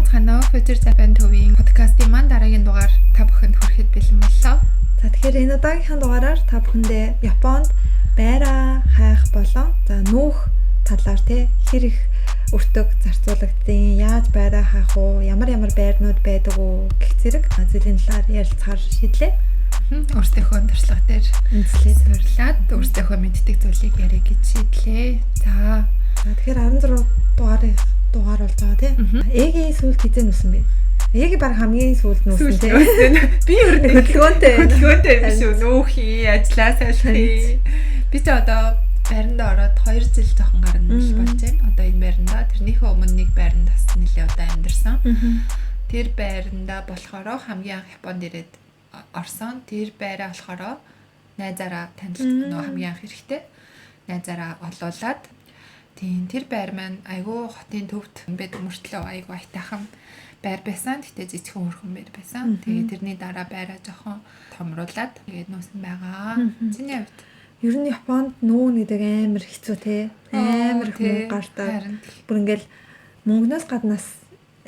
Хано Future Japan төвийн подкастын маань дараагийн дугаар та бүхэнд хүрэхэд бэлэн боллоо. За тэгэхээр энэ удаагийнхаа дугаараар та бүхэндээ Японд байраа хайх болон нүүх талаар хэр их өртөг зарцуулагдсан, яаж байраа хайх уу, ямар байрнууд байдаг уу гэх зэрэг зүйлийн талаар ярилцахаар шийдлээ. Өөрсдийнхөө туршлага дээр суйрлаад өөрсдийнхөө мэддэг зүйлийг ярих гэж шийдлээ. За тэгэхээр 16 дугаар болж байгаа тийм. Эгийн сүүлд хизээ нүсэн бэ? Эгийн баг хамгийн сүүлд нүсэн тийм. Би ер нь хөдөлгөөнтэй биш үү? Нүүхий, ажиллаа сайжрахий. Би ч одоо байранда ороод 2 жил жоохон гарна л болж байна. Одоо энэ байранда тэрнийхээ өмнө нэг байранд бас нэлээ удаа амьдарсан. Тэр байранда болохоор хамгийн анх Японд ирээд орсон. Тэр байраа болохоор найзаараа танилцсан нөө хамгийн анх хэрэгтэй. Найзаараа олуулаад тийм тэр байр маань айгүй хотын төвд байдаг мөртлөө айгүй айтайхан байр байсан. Гэтэ жижигхэн хөрхөн байр байсан. Тэгээ тэрний дараа байраа жоохон томруулаад тэгээд нуусан байгаа. Чиний хувьд ер нь Японд нүүн гэдэг амар хэцүү те. Амар их мөнгө гардаг. Бүр ингээл мөнгнөөс гаднаас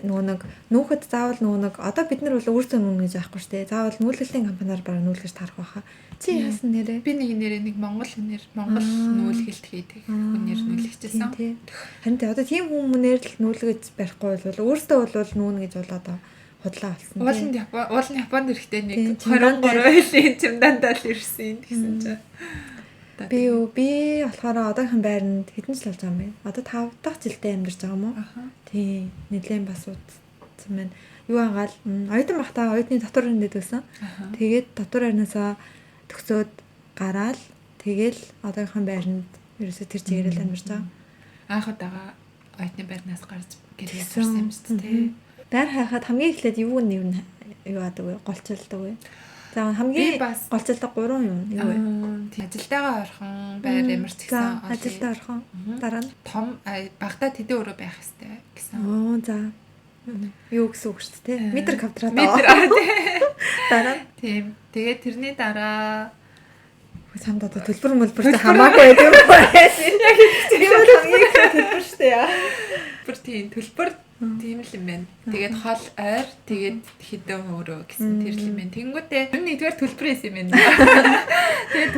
нүүхэд заавал одоо бид нар бол өөрсдөө нүүнэ гэж аахгүй шүү дээ. Заавал нүүлгэлтийн компаниар бараг нүүлгэж тарах байхаа. Чи яасан нэрээ? Би нэг Монгол нүүлгэлт хийдэг хүнээр нүүлгэжсэн. Харин одоо тийм хүмүүнээр л нүүлгэж барихгүй бол өөрсдөө бол нүүнэ гэж бол одоо худлаа болсон. Уулын Японд ирэхдээ нэг 23 жилийн чимдандаа л ирсэн гэсэн чинь. Би болохоор одоогийн байранд хэдэн жил болж байгаа юм бэ? Одоо 5 дахь жилдээ амьдарч байгаа юм уу? Тийм. Нэлээд бас удсан байна. Юу агаал оюутан бахта оюутны дотор хөндөд байсан. Тэгээд дотор харнаасаа төгсөөд гараал тэгэл одоогийн байранд ерөөсө тэр чигээрэл амьдарч байгаа. Анх удаага оюутны байрнаас гарч гэрээ сурсан юм шүү дээ. Байр хайхад хамгийн эхлээд юу аадаг вэ? Голчилдаг вэ? За хамгийн голцолдог 3 юм юу вэ? Ажилтайгаа орхон байр ямарч гэсэн. Ажилтаа орхон. Дараа нь том багтаа тэдэн өрөө байх хэрэгтэй гэсэн. За. Юу гэсэн үг шүү дээ. Метр квадрат. Дараа нь тийм. Тэгээд тэрний дараа самд одоо төлбөр хамаагүй байдаг юм байна. Яг хамгийн төлбөр шүү дээ. Бүр тийм төлбөр тийм л юм байна. Тэгээд хол ойр тэгээд хэдэн өөрөө гэсэн тэр л юм байна. Тэнгүүтээ нэгдүгээр төлбөрөөс юм байна. Тэгээд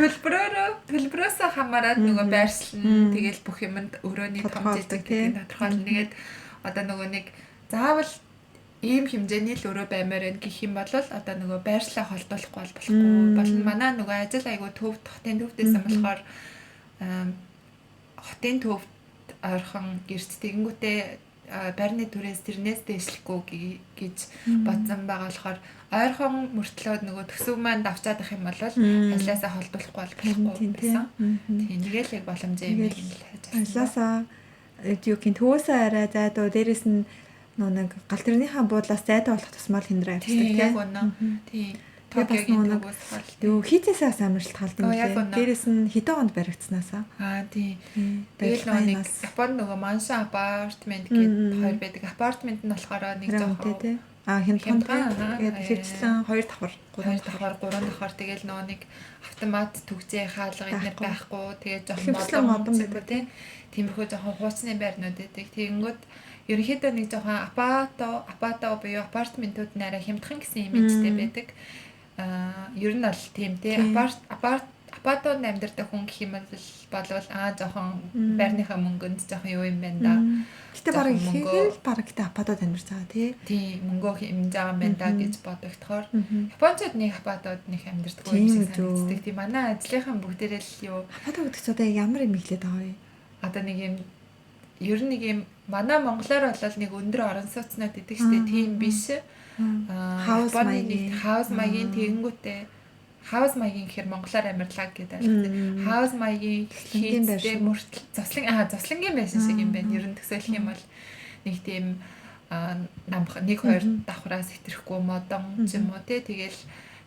төлбөрөөс хамаарат нөгөө байршлан тэгээд бүх юмд өрөөний том жижиг гэдэг тодорхойлно. Тэгээд одоо нөгөө нэг заавал ийм хэмжээний л өрөө баймаар байна гэх юм бол одоо нөгөө байршлаа холдуулахгүй болохгүй. Болно манай нөгөө ажил айгуу төвд хотын төвдөөсөн болохоор хотын төвд ойрхон гэрт тэгэнгүүтээ байрны түрээс тэрнээс дээшлэхгүй гэж бодсон байгаа болохоор ойрхон мөртлөө нөгөө төсөв маань давчаад ах юм бол ажилласаа холдуулахгүй болохгүй байсан. Тийм нэгэл яг боломжтой юм л хайж байна. Ажилласаа юугийн төвөөсөө арай зайдуу дээрэс нь нэг гал тэрнийхээ буудлаас зайдаа болох тусмал хиндрээ авчдаг тийм. Тэгээд бас юу хийцээсээ амжилт халдсан юм лээ. Дээрэс нь хэдэн онд баригдсанаасаа. Тийм. Тэгээд нэг Японд нөгөө маншин апартмент гэдэг хоёр байдаг. Апартмент нь болохоор нэг жоохон хямдхан тэгээд хэвчлэн 2 давхар 3 давхар тэгэл нөгөө нэг автомат төгжээ хаалга эднэр байхгүй. Тэгээд жоохон модон байдаг тийм. Тиймэрхүү жоохон хуучны байрнууд байдаг. Тэгэнгүүт ерөнхийдөө нэг жоохон апато буюу апартментууд нарай хямдхан гэсэн имижтэй байдаг. Ер нь бол тийм тий апартод амьдардаг хүн гэх юм бол жоохон байрныхаа мөнгөнд жоохон юу юм байна да. Гэтэ бараг гэтэ апартод амьдарч байгаа тий. Тий мөнгөө хэмжиж байгаа юм байна да гэж бодогдохоор Японцод нэг апартод нэг амьдардаг юм шиг санагддаг. Тий манай ажлынхан бүгдээрээ л юу апартод гэдэгч одоо ямар юм ихлээд байгаа вэ? Одоо нэг юм ер нь нэг юм манай монголоор бол нэг өндөр орон сууцнууд идэг штэ тийм биш. Хаус маягийн тэгэнгүүтээ хаус маягийн гэхээр монголоор амьрлаа гэдэг ойлгосон. Хаус маягийн хийдтэй мөртл заслангийн байсан шиг юм байна. Ер нь төсөөлөх юм бол нэг тийм намх 1-2 давхраас хэтрэхгүй модон ч юм уу тэгэл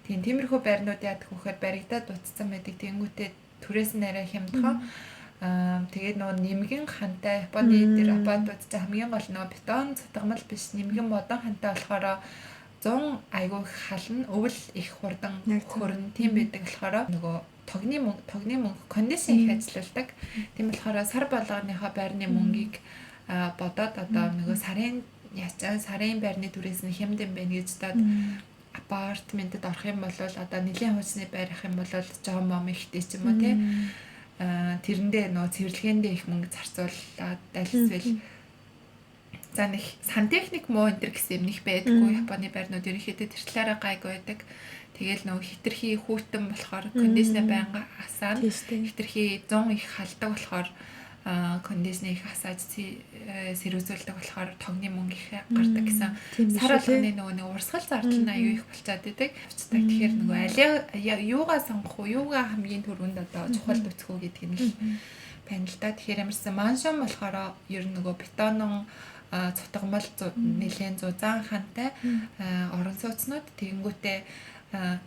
тийм тиймэрхүү байрнууд яадаг вөхөр баригдаад дуцсан байдаг. Тэгэнгүүтээ түрээс нь арай хямдхан тэгээд нөгөө нэмгэн хантай Японы дээр апартууд ч хамгийн гол нөгөө бетон цутгамал биш нэмгэн модон хантай болохоор 100 айгүй хална өвөл их хурдан хөрн тийм байдаг болохоор нөгөө тогны мөнгө кондишн их ажилладаг. Тийм болохоор сар болгоныхоо байрны мөнгийг бодоод одоо нөгөө сарын яачаа сарын байрны түрээс нь хямд юм байна гэж даад апартментэд орох юм бол одоо нэлийн хуучны байр ах юм бол жоо мом ихтэй ч юм уу тий. Тэрэндээ нөө цэвэрлэгээндээ их мөнгө зарцуулаад дайлсвал за нэг сантехник муу энэ гэсэн юм нэг байдаггүй. Японы байрнууд ерөнхийдөө тэр талаараа гайгүй байдаг. Тэгэл нөө хитрхи хүүтэн болохоор кондишнер байнга асаана. Хитрхи 100 их халдаг болохоор кондишнер их асааж сэрүүзүүлдэг болохоор тогны мөнгө их гардаг гэсэн. Сар болгоны нөгөө нэг урсгал зардал нь аюу их болцоод идэг. Тэгэхээр нөгөө алиа юугаа сонгох уу, юугаа хамгийн түрүүнд одоо чухал төцгөө гэдг нь л байна л да. Тэгэхээр ямарсан маншон болохоор ер нь нөгөө бетонон цутгамал нэлээд зузаан хантай орон сууцнууд тэгэнгүүтээ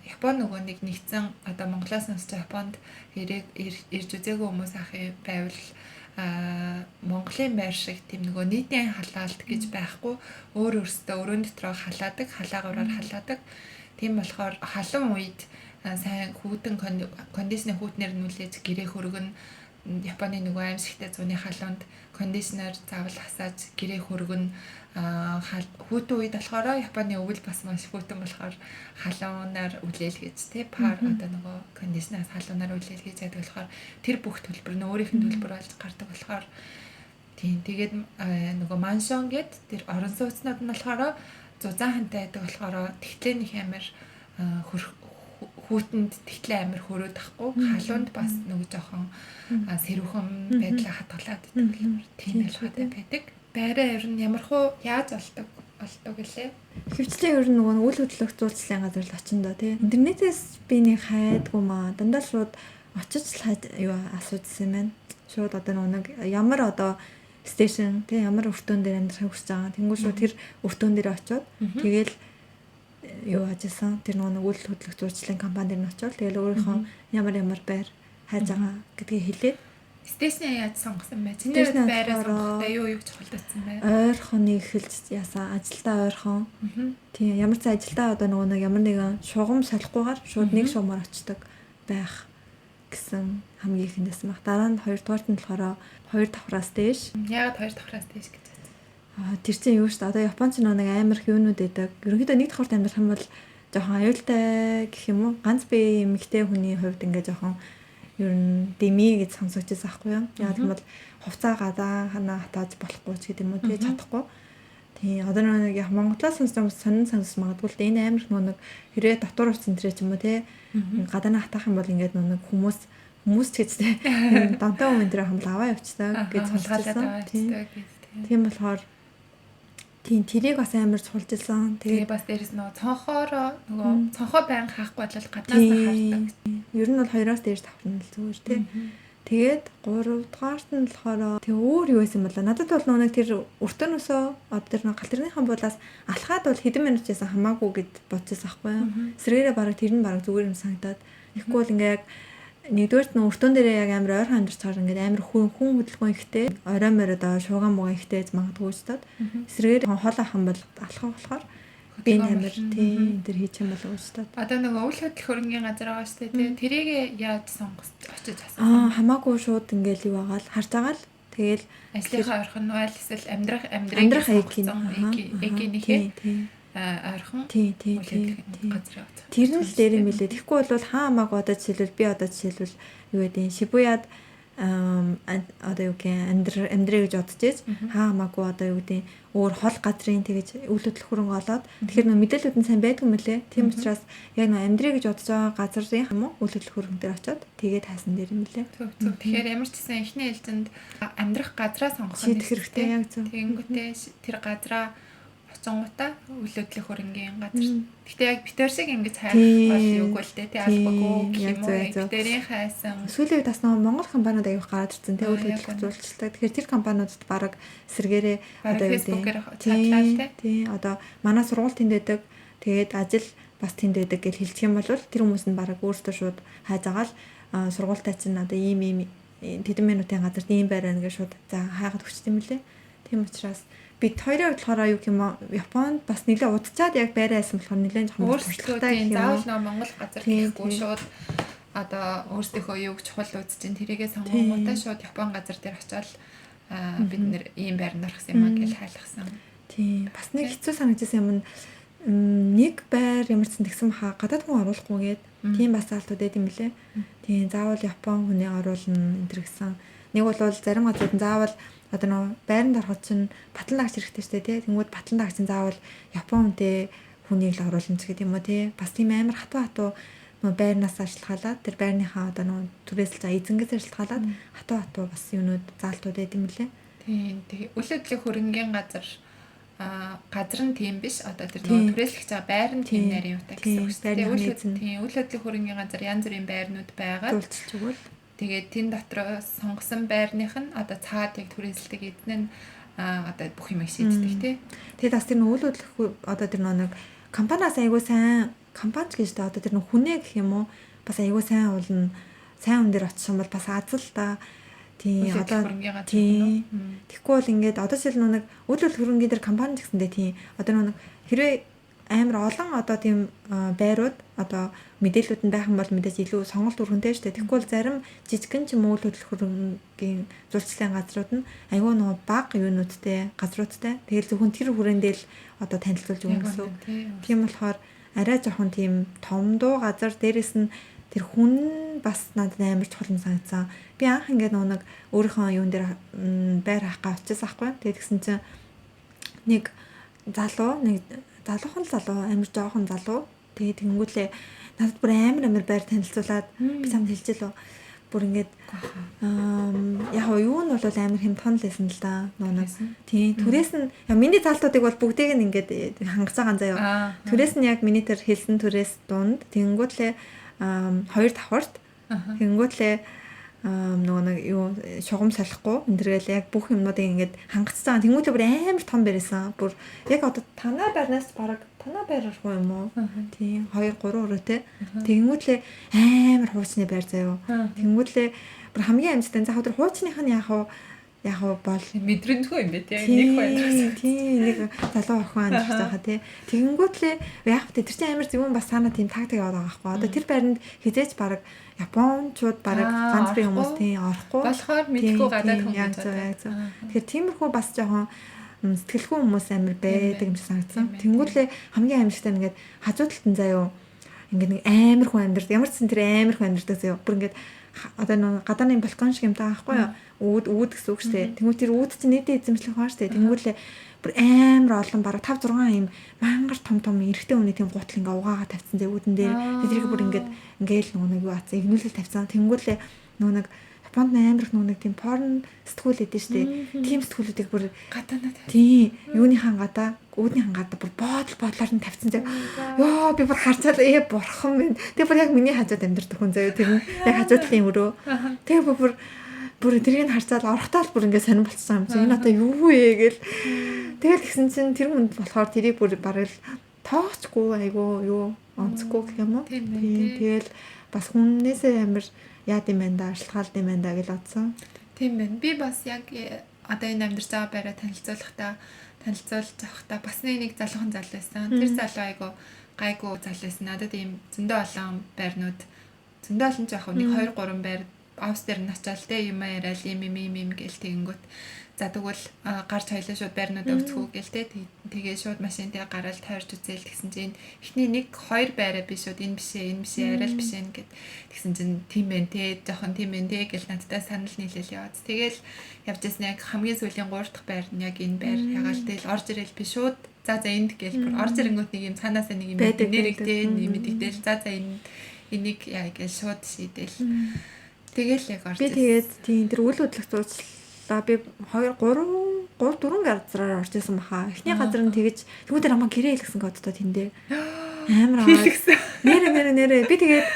Япон нөгөө нэг нэгдсэн одоо Монголоос носч Японд ирж үзээгүй хүмүүс ах байвал Монголын байр шиг тийм нөгөө нийтийн халаалт гэж байхгүй өөр өөртөө өрөөнд дотроо халаадаг, халаагаараар халаадаг. Тийм болохоор халуун үед сайн хүүтэн кондишнер хүүтнэр нүлээж гэрээ хөргөн Японы нөгөө аимшигтай зууны халуунд кондишнер заавал хасааж гэрээ хөргөн хүүтэн үед болохоор Японы өвөл бас маш хүүтэн болохоор халуунаар үлээл гэж тий пар одоо нөгөө кондишнераас халуунаар үлээл гэж яадаг болохоор тэр бүх төлбөр нь өөрийнх нь төлбөр болж гардаг болохоор тийм тэгээд нөгөө маншон гэд тэр орон сууцнууд нь болохоор зузаан хантай байдаг болохоор тэгтлээ нэг амар хүүтэнд тэгтлээ амар хөрөөд ахгүй халуунд бас нөгөө жоохон сэрүүхэн байдлаа хатгалаад байдаг. Тийм ялгаатай байдаг. Байраа ер нь ямархуу яаж олдог гэлээ. Хөвчлээ ер нь нөгөө үйл хөдлөх зуулчлалын газар л очиндоо тий. Интернетээс би нэг хайдгүй маа. Дандаа шууд очиж юу асуусан юм байна. Шууд одоо нөгөө ямар одоо стейшн тий ямар өртөөн дээр амьдрахыг хүсэж байгаа. Тэнгүү шууд тэр өртөөн дээр очиод тэгэл юу ажисан тэр нөгөө үйл хөдлөх зуулчлалын компани дээр нь очиод тэгэл өөрийнхөө ямар байр хайж байгаа гэдгийг хэлээд стейшн яаж сонгосон бэ? Чиний байраа сонгохдоо юу чухал татсан бэ? Ойрхон эхэлж яасан ажилдаа ойрхон. Тийм ямар ч ажилдаа одоо нөгөө нэг ямар нэгэн шугам солихгүйгээр шууд нэг шугамаар очдог байх гэсэн хамгийн ихэндээс мах. Дараа нь 2 дугаарт нь болохоор 2 давхраас дээш. Яагаад 2 давхраас дээш гэж байна? Тэр чинь юу шүү дээ. Одоо Японч нэг амар их юунууд байдаг. Ерөнхийдөө нэг давхарт амьдрах юм бол жоохон аюултай гэх юм уу? Ганц бие эмэгтэй хүний хувьд ингээ жоохон ер нь дими гэж сонсогдож байгаа байхгүй юу? Яг тийм бол хувцаа гадаа ханаа хатааж болохгүй ч гэдэг юм уу тий чадахгүй. Тий одоо нэг яг Монголоос сонин сонсож магадгүй л энэ амар нэг хэрэг дотор хувцсан тэр ч юм уу тий гадаа хатаах юм бол ингээд нэг хүмүүс ч гэж тий донтой өмнө тэр хамт аваа явчихсан гэж сонсчихсан. Тийм болохоор тийм тэрийг бас амар суулжсэн. Тэгээ бас дээрэс нөгөө цонхоо байнга хаахгүй бол гаднаас нь хардаг. Ер нь бол 2-оос дээш давхрын л зүгээр тий. Тэгээд 3 дугаарт нь болохоор тэг өөр юу байсан бэлээ. Надад бол нөгөө тэр өртөөнөөсөө одоо тэр галтэрныхан буулаас алхаад бол хэдэн минут яасан хамаагүй гэд бодчихсан байхгүй юу. Сэргээрээ бараг тэр нь бараг зүгээр юм санагдаад. Тэгэхгүй бол ингээд нэгдүгээрт нь өртөөн дээрээ яг амар ойрхон амьдарч байгаа ингээд амар хүн хөдөлгөөн ихтэй орой морой доо шууган мууган ихтэй магадгүй ч таад эсрэгээр хол ахын бол алхах болохоор би амар тийм тэр хийж юм болов уу ч таад одоо нөгөө үйл хөдлөх хөрөнгийн газар байгаа шүү дээ тэрийг яаж сонгож очиж асуусан хамаагүй шууд ингээд юу байгаа л харж байгаа л тэгэл ажлынхаа ойрхон нь аль эсвэл амьдрах эгийнхээ ойрхон тий газар яваад. Тэр нь л дээр юм билээ. Тэгэхгүй бол хаамаг одоо жишээлбэл би одоо жишээлбэл юу гэдэг Шибуяд одоо юу гэх амьдрэ гэж бодож ийж хаамаагүй одоо юу гэдэг өөр хол газрын тэгэж үйл хөдлөх хөрөнгө олоод тэгэхээр нөө мэдээлүүд нь сайн байдгүй мөлий. Тийм учраас яг нөө амьдрэ гэж бодож байгаа газрын хамуу үйл хөдлөх хөрөнгө дээр очиод тэгээд хайсан дээр юм билээ. Зөв. Тэгэхээр ямар ч гэсэн эхний ээлжинд амьдрах газраа сонгох хэрэгтэй яг зөв. Тэгэнгүүтээ тэр газраа очонгуудаа үйл хөдлөх хөрөнгийн газар. Гэтэ яг битэр шиг ингэж хайх бол юугүй л дээ. Тэ албагүй гэх юм уу. Битэрийн хайсан. Сүүлийн үед бас нөгөө Монгол компаниуд аяг гараад ирсэн. Тэ үйл хөдлөх зурцтай. Тэгэхээр тэр компаниудад баг сэргээрээ одоо юу гэдэг. Тий. Одоо манай сургууль тэнд байдаг. Тэгээд ажил бас тэнд байдаг гэж хэлчих юм бол тэр хүмүүс нь баг өөртөө шууд хайж агаал сургуультай чинь одоо ийм тэдэн минутын газарт ийм байраа гэж шууд за хайгаад өгч юм лээ. Тийм учраас бид хоёроо болохоор юу юм Японд бас нэлээд удцаад яг байраа байсан болохоор нэлээд жоохон өөрсдөө заавал нөө Монгол газар гэхгүй шууд одоо өөрсдийнхөө юуг чухал үзэж ин тэрийгээ сонгонгуудаа шууд Япон газар дээр очиод бид нэр ийм байранд орох юм аа гэж хайлгсан. Тийм. Бас нэг хэцүү санагдсан юм. Нэг байр ямарчсан тэгсэн баха гадаад хүн оруулахгүйгээд тийм бас заалтууд байд юм лээ. Тийм заавал Япон хүнийг оруулна энэ төр гэсэн. Нэг бол зарим газрууд заавал одоо нөө байранд ороход чинь батлан дагч хэрэгтэй шүү дээ тий. Тэнгүүд батлан дагч чинь заавал Япон хүнтэй хүнийг л оруулна ч гэдэг юм уу тий. Бас тийм амар хатуу нөө байрнаас ажиллахалаад тэр байрныхаа одоо нөө түрээсэл за эзэнгээс ажиллахалаад хатуу бас юмнууд заалтууд байд юм лээ. Тийм. Тэгээ үйл хөдлөх хөрөнгийн газар нь тийм биш. Одоо тэр нөгөө түрээслэх байгаа байр нь тийм нарийн утаа гэсэн үг шүү дээ. Үйл хөдлөх хөрөнгийн газар янз бүрийн байрнууд байгаа. Дуулчих өгвөл. Тэгээд тэн дотроос сонгосон байрных нь одоо цаад яг түрээсэлдэг эдэн нь одоо бүх юм шийддэг тий. Тэгээд бас тэр үйл хөдлөх одоо тэр нэг компаниас айгуу сайн компани гэж дээ одоо тэр хүнээ гэх юм уу бас айгуу сайн уулна. Сайн хүн дээр очих юм бол бас аз л да. Тийм одоо тийм тэгэхгүй бол ингээд одоо жишээл нэг үйл хөрөнгөний дээр компани гэсэндээ тийм одоо нэг хэрвээ амар олон одоо тийм байрууд одоо мэдээлүүд нь байх юм бол мэдээж илүү сонголт өргөнтэй шүү дээ. Тэгэхгүй бол зарим жижигэн ч юм уу үйл хөрөнгөний зурцлын газрууд нь айгүй нөгөө бага юунуудтай газруудтай. Тэгэл зөвхөн тэр хүрээндээ л одоо танилцуулж өгнө гэсэн үг. Тийм болохоор арай жоохон тийм том дуу газар дээрэс нь тэр хүн бас надад амар чухал юм санагдсан. Би анх ингээд нэг өөрийнхөө юун дээр байр хаахгаа очижсан байхгүй. Тэгээд тэгсэн чинь нэг залуухан амар жоохон залуу. Тэгээд тэнгүүлээ надад бүр амар байр танилцуулаад би самд хэлжээ лөө. Бүр ингээд яг юу нь бол амар хямдхан л байсан л да. Нуунаас. Тийм түрээс нь миний залтуудыг бол бүгдийг нь ингээд хангаж байгаа заяа. Түрээс нь яг миний тэр хэлсэн түрээс дунд тэнгүүлээ хоёр давхарт тэнгүүтлээ нөгөө нэг юу шугам салахгүй энэ яг бүх юмнуудыг ингээд хангацсан. Тэнгүүтлээ бүр амар том барьсан. Бүр яг одоо танаа байрнаас бараг танаа байрахгүй юм уу? Тийм 2 3 өрөөтэй. Тэнгүүтлээ амар хуучны байр заяа. Тэнгүүтлээ бүр хамгийн амжилттай за өдөр хуучных нь яг бол мэдрэнгүй юм бэ тийм нэг хоёр. Тийм нэг залуу охин амьдарч байгаа тий. Тэгэнгүүтлээ яг тэр чинь амар зөвөн бас санаа тийм тактик аваад байгаа байхгүй. Одоо тэр байранд хизээч баг Япончууд баг ганц би хүмүүс тийм орохгүй. Болохоор мэдгүй гадаад хүмүүс яг зөв. Тэгэхээр тиймэрхүү бас жоохон сэтгэлгүй хүмүүс амар байдаг юм шиг санагдсан. Тэнгүүтлээ хамгийн амжилттай ингээд хажуу талд нь заяа ингээд нэг амар хүн амьдардаг. Ямар ч сан тэр амар хүн амьдардаг заяа. Бүр ингээд одоо нэг гадааны балкон шиг юм таа байхгүй юу? Үүд гэсэн үг шүү дээ. Тэнгүүт тэр үүд чинь нийтийн эзэмшлэх баа шүү дээ. Тэнгүүлээ бүр амар олон бараг 5 6 юм мангар том эрэгтэй хүний тийм гутал ингээ угаагаа тавьсан зэ үүдэн дээр. Тэдрийг бүр ингээл нэг юу атсан игнүүлэл тавьсан. Тэнгүүлээ нэг Японд амар их нэг тийм порн сэтгүүл эдэн шүү дээ. Тийм сэтгүүлүүдийг бүр гадаанаа тийм юуны хангаата үүдний хангаата бүр бодлоор нь тавьсан зэ. Йоо би бүр харцаад бурхан минь. Тэгээ бүр яг миний хажууд амьдардаг хүн заяа. Тэр яг хажууд талын өрөө. Тэгээ бүр тэрийг харцаад орохдоо л бүр ингээ сонирн болчихсон юм чи. Энэ одоо юу вэ гээл. Тэгэл тэгсэн чинь тэр хүнд болохоор тэрийг бүр бараг тоочгүй айгу юу онцгүй гэх юм уу. Тийм тэгэл бас хүннээсээ амар яад юм байна да аршлахалд юм байна да гэж бодсон. Тийм байна. Би бас яг одоо энэ амьдарч байгаа байраа танилцуулж авахдаа бас нэг залуухан залуу байсан. Тэр залуу айгу гайгүй залуу байсан. Надад ийм зөндөө олон байрнууд зөндөө олон жоох нэг 2 3 байр авс дээр нь очиал те юм яриад юм гээл тэгэнгүүт за тэгвэл гарч хоёлаа шууд байрнуудаа өцгөө гээл те тэгээ шууд машинтай гараад тойрч үзээл тэгсэн чинь эхний 1 2 байраа би шууд энэ бишээ арай л бишээ гэд тэгсэн чинь тийм байх те жоохон тийм байх те гээл надтай санал нийлээл яваад тэгэл явж ясна яг хамгийн сүүлийн 3 дахь байр нь яг энэ байр ягаал тэгэл орж ирэл би шууд за энд гээл бүр орж ирэнгүүт нэг юм цаанаасаа нэг юм нэрийг те мэдэгдээл за энийг яа гээл шууд шийдэл тэгэл яг орж. Би тэгээд тийм тэр үйл хөдлөх зурцлаа би 2 3 4 газраар орж исэн баха. Эхний газар нь тэгэж түүнээр хамаа гэрээ хэлгсэн годдоо тэндээ. Амар хэлгсэн. Нэрэ. Би тэгээд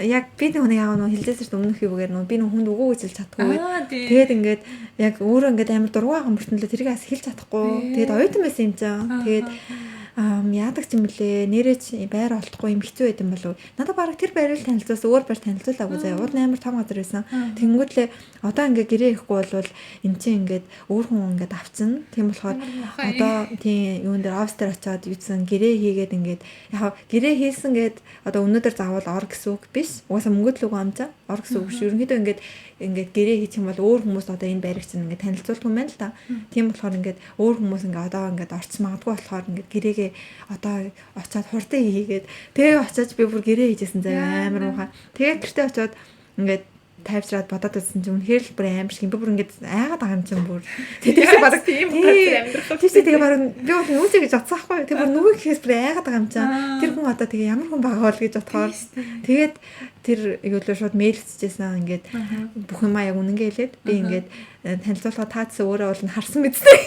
яг би нэг яг нөө хэлжсэн шүү өмнөх юугаар нөө би нөө хүнд өгөө гэж хэлж чадахгүй. Тэгээд ингээд яг өөрөө ингээд амар дургуйхан бүртнэлээ тэрийг бас хэлж чадахгүй. Тэгээд оюутан байсан юм чаа. Тэгээд яадаг ч юм лээ нэрээ чи байр олдохгүй юм хэцүү байд юм болов. Надад бараг тэр байрыг танилцуулсан өөр байр танилцуулаагүй заяа. Уул амар том газар байсан. Тэнгүүтлээ одоо ингээ гэрээ ихгүй болвол эн чинь ингээд өөр хүн ингээд авцсан. Тийм болохоор одоо тийм юун дээр офс дээр очиод юусэн гэрээ хийгээд ингээд яг гэрээ хийсэн гээд одоо өнөөдөр заавал ор гэсэн үг биш. Угаасаа мөнгөд л үгүй амжаа. Ор гэсэн үг биш. Ерөнхийдөө ингээд гэрээ хийх юм бол өөр хүмүүс одоо энэ байрыг чинь ингээд танилцуулдаг юм байна л да. Тийм болохоор ингээд өөр хүмүүс ингээд одоо ингээд орч магадгүй болохоор ингээд гэрээгээ одоо очиод хурдан хийгээд тэгээ очиод би бүр гэрээ хийжсэн заяа амар муухай. Тэгээ гэртээ очиод ингээд тайвшраад бодоод үзсэн чинь үнэхээр л бүр амар шиг би бүр ингээд айгаад байгаа юм чинь бүр тэгээс бараг тийм газар амьдрах. Тэгээ бараг би бол нүүцээ гэж бодсон байхгүй. Тэгээ бүр нүгөө гэхээс бүр айгаад байгаа юм чинь. Тэр хүн одоо тэгээ ямар хүн байгаа бол гэж бодохоор тэгээд тэр юулаа шууд мэйл хийчихсэн ингээд бүх юм яг үнэнгээ хэлээд би ингээд танилцуулга таацсан өөрөө бол харсан биз дээ.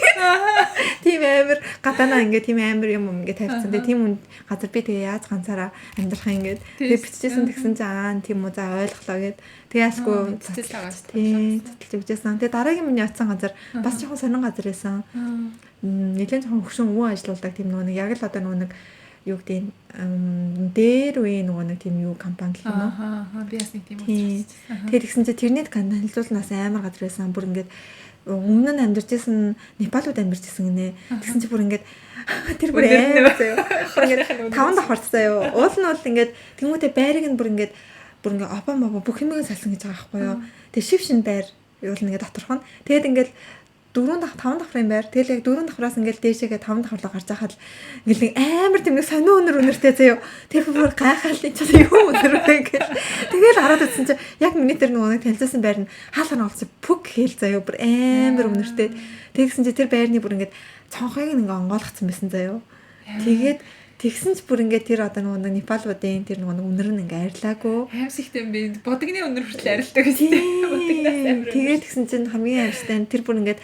Тийм амар гадаанаа ингээд тийм амар юм ингээд тавьчихсан. Тэгээ тийм хүн газар би тэгээ яаж ганцаараа амьдрах юм ингээд тэгээ биччихсэн тэгсэн чинь аа тийм үү за ойлголоо гэд тэгээ ясгүй цэцэл тагааш тийм цэцэл өгчээсэн. Тэгээ дараагийн миний очисан газар бас жоохон сонин газар байсан. Нэлээд жоохон хөвшин өвөө ажилуулдаг тийм нэг яг л одоо нэг юу гэдэг дээр үе нэг тийм юу компани гэх юм уу. Би бас нэг тийм үү. Тэр ихсэн чинь тэрний танилцуулнаас амар газар байсан. Бүр ингээд өмнө нь амьдарч исэн Непалууд амьдарч исэн гинэ. Тэгсэн чинь бүр ингээд тэр бүр амар заяа. Таван давхарт заяа. Уул нь бол ингээд тэмүүтэ байрыг нь бүр ингээд опа бүх юмыг салсан гэж байгаа байхгүй юу. Тэгээ шив шин байр юул нэгэ доторх нь. Тэгээд ингээд 4 5 давхрын байр. Тэгэл яг 4 давхраас ингээд дээшээгээ 5 давхарлаа гарч байхад ингээд нэг амар тийм нэг сонио өнөртэй заяа. Тэр бүр гайхаад энэ ч юу өнөр вэ гэх. Тэгэл хараад үзсэн чинь яг миний тэр нэг танилцсан байр нь хаалганы олцсон пүк хэл заяа. Бүр амар өнөртэй. Тэгсэн чинь тэр байрны бүр ингээд цонхойг ингээд онгойлгоцсон байсан заяа. Тэгээд тэгсэн ч бүр ингээд тэр одоо нэг Непалуудын тэр нэг өнөр нь ингээд арилаагүй. Аимсигтэй юм би. Бодогны өнөр хүртэл арилдаг гэсэн. Тэгээд тэгсэн чинь хамгийн аимштай тэр бүр ингээд